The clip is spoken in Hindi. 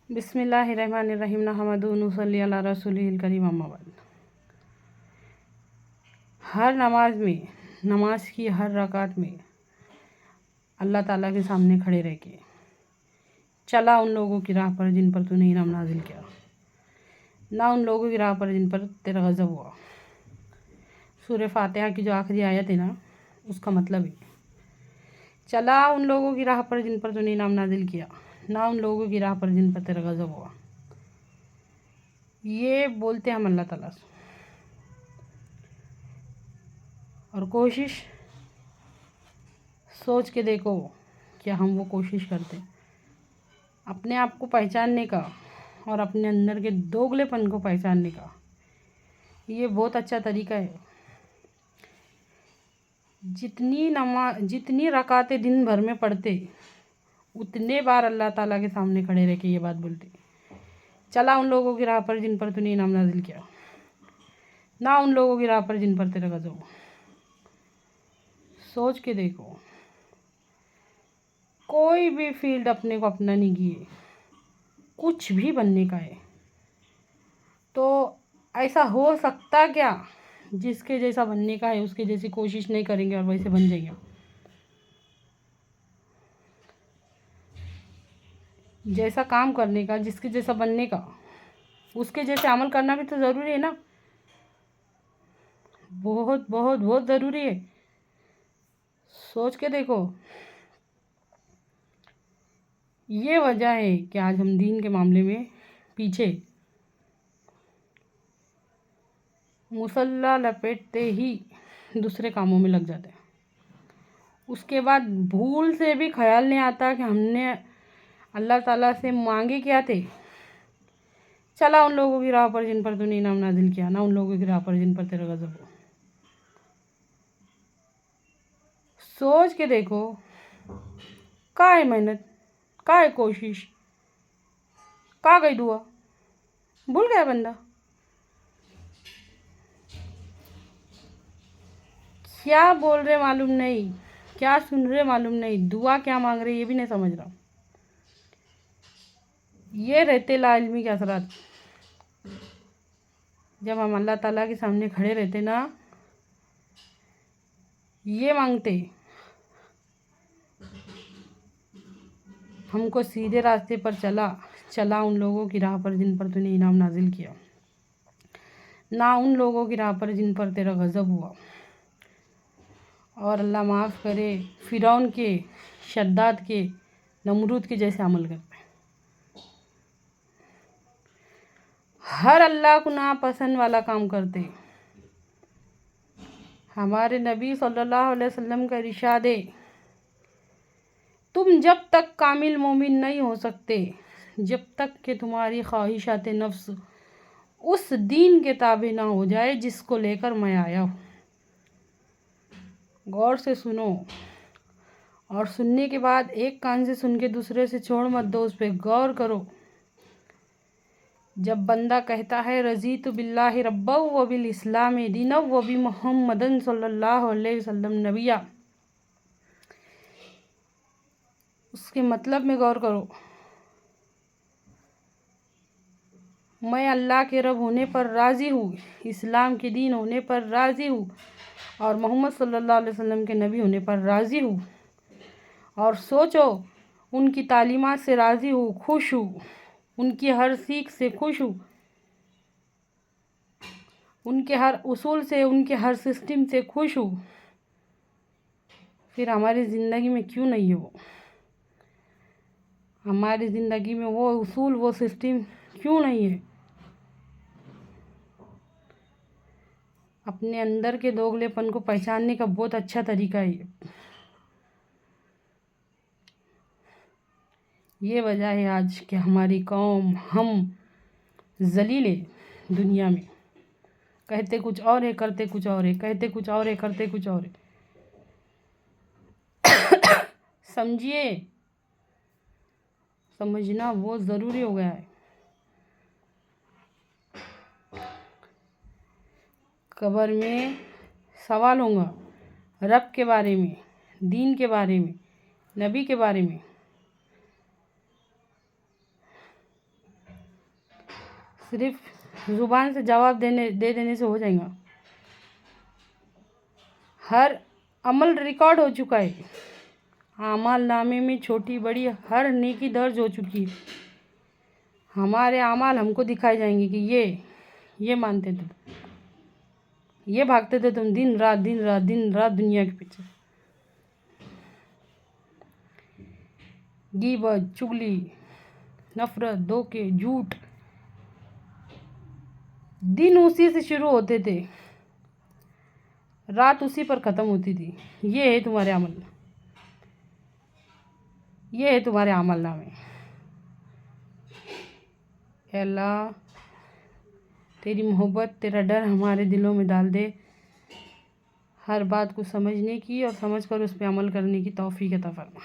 बिस्मिल्लाहिर्रहमानिर्रहीम नहमदुहु व नसल्ली अला रसूलिहिल करीम अम्मा बाद। हर नमाज की हर रकात में अल्लाह ताला के सामने खड़े रह के चला उन लोगों की राह पर जिन पर तूने इनाम नाजिल किया, ना उन लोगों की राह पर जिन पर तेरा गज़ब हुआ। सूरह फातिहा की जो आखिरी आयत है ना, उसका मतलब है चला उन लोगों की राह पर जिन पर तूने इनाम नाजिल किया, ना उन लोगों की राह पर जिन पर तेरा गज़ब हुआ। ये बोलते हम अल्लाह ताला से, और कोशिश सोच के देखो क्या हम वो कोशिश करते अपने आप को पहचानने का और अपने अंदर के दोगलेपन को पहचानने का। ये बहुत अच्छा तरीका है। जितनी रकातें दिन भर में पढ़ते, उतने बार अल्लाह ताला के सामने खड़े रह के ये बात बोलते, चला उन लोगों की राह पर जिन पर तूने इनाम नाजिल किया, ना उन लोगों की राह पर जिन पर तेरा गज़ब हुआ। सोच के देखो, कोई भी फील्ड अपने को अपना नहीं किए, कुछ भी बनने का है तो ऐसा हो सकता क्या जिसके जैसा बनने का है उसके जैसी कोशिश नहीं करेंगे और वैसे बन जाएंगे। जैसा काम करने का, जिसके जैसा बनने का, उसके जैसे अमल करना भी तो ज़रूरी है ना। बहुत बहुत बहुत ज़रूरी है। सोच के देखो, ये वजह है कि आज हम दीन के मामले में पीछे। मुसल्ला लपेटते ही दूसरे कामों में लग जाते हैं। उसके बाद भूल से भी ख्याल नहीं आता कि हमने अल्लाह ताला से मांगे क्या थे। चला उन लोगों की राह पर जिन पर तूने इनाम नाजिल किया, ना उन लोगों की राह पर जिन पर तेरा गज़ब हो। सोच के देखो, का है मेहनत, का है कोशिश, का गई दुआ, भूल गया बंदा। क्या बोल रहे मालूम नहीं, क्या सुन रहे मालूम नहीं, दुआ क्या मांग रहे ये भी नहीं समझ रहा। ये रहते लाइल्मी के असरात। जब हम अल्लाह ताला के सामने खड़े रहते ना, ये मांगते हमको सीधे रास्ते पर चला उन लोगों की राह पर जिन पर तूने इनाम नाजिल किया, ना उन लोगों की राह पर जिन पर तेरा गज़ब हुआ। और अल्लाह माफ़ करे, फ़िरौन के, शद्दाद के, नमरूद के जैसे अमल करते। हर अल्लाह को नापसंद वाला काम करते। हमारे नबी सल्लल्लाहु अलैहि वसल्लम का इरशाद है, तुम जब तक कामिल मोमिन नहीं हो सकते जब तक कि तुम्हारी ख्वाहिशात नफ्स उस दीन के ताबे ना हो जाए जिसको लेकर मैं आया हूँ। गौर से सुनो, और सुनने के बाद एक कान से सुन के दूसरे से छोड़ मत दो, उस पर गौर करो। जब बंदा कहता है रज़ीतु बिल्लाहि रब्बा व बिल इस्लाम दीना व बि मुहम्मदन सल्लल्लाहु अलैहि वसल्लम नबिया, उसके मतलब में गौर करो। मैं अल्लाह के रब होने पर राज़ी हूँ, इस्लाम के दीन होने पर राज़ी हूँ, और मोहम्मद सल्लल्लाहु अलैहि वसल्लम के नबी होने पर राज़ी हूँ। और सोचो, उनकी तालीमात से राज़ी हूँ, खुश हूँ, उनकी हर सीख से खुश हूँ, उनके हर उसूल से, उनके हर सिस्टम से खुश हूँ। फिर हमारी ज़िंदगी में क्यों नहीं है वो? हमारी ज़िंदगी में वो उसूल, वो सिस्टम क्यों नहीं है? अपने अंदर के दोगलेपन को पहचानने का बहुत अच्छा तरीका है ये वजह है आज कि हमारी कौम, हम जलील है दुनिया में। कहते कुछ और है, करते कुछ और है, कहते कुछ और है, करते कुछ और है। समझिए, समझना बहुत ज़रूरी हो गया है। कब्र में सवाल होगा रब के बारे में, दीन के बारे में, नबी के बारे में। सिर्फ ज़ुबान से जवाब दे देने से हो जाएगा। हर अमल रिकॉर्ड हो चुका है। आमाल नामे में छोटी बड़ी हर नेकी दर्ज हो चुकी है। हमारे आमाल हमको दिखाए जाएंगे कि ये मानते थे, ये भागते थे तुम दिन रात दुनिया के पीछे। गीबत, चुगली, नफरत, धोखे, झूठ, दिन उसी से शुरू होते थे, रात उसी पर ख़त्म होती थी। ये है तुम्हारे अमल, ये है तुम्हारे अमल नामे। अल्लाह तेरी मोहब्बत, तेरा डर हमारे दिलों में डाल दे। हर बात को समझने की और समझ कर उस पर अमल करने की तौफीक अता फरमा।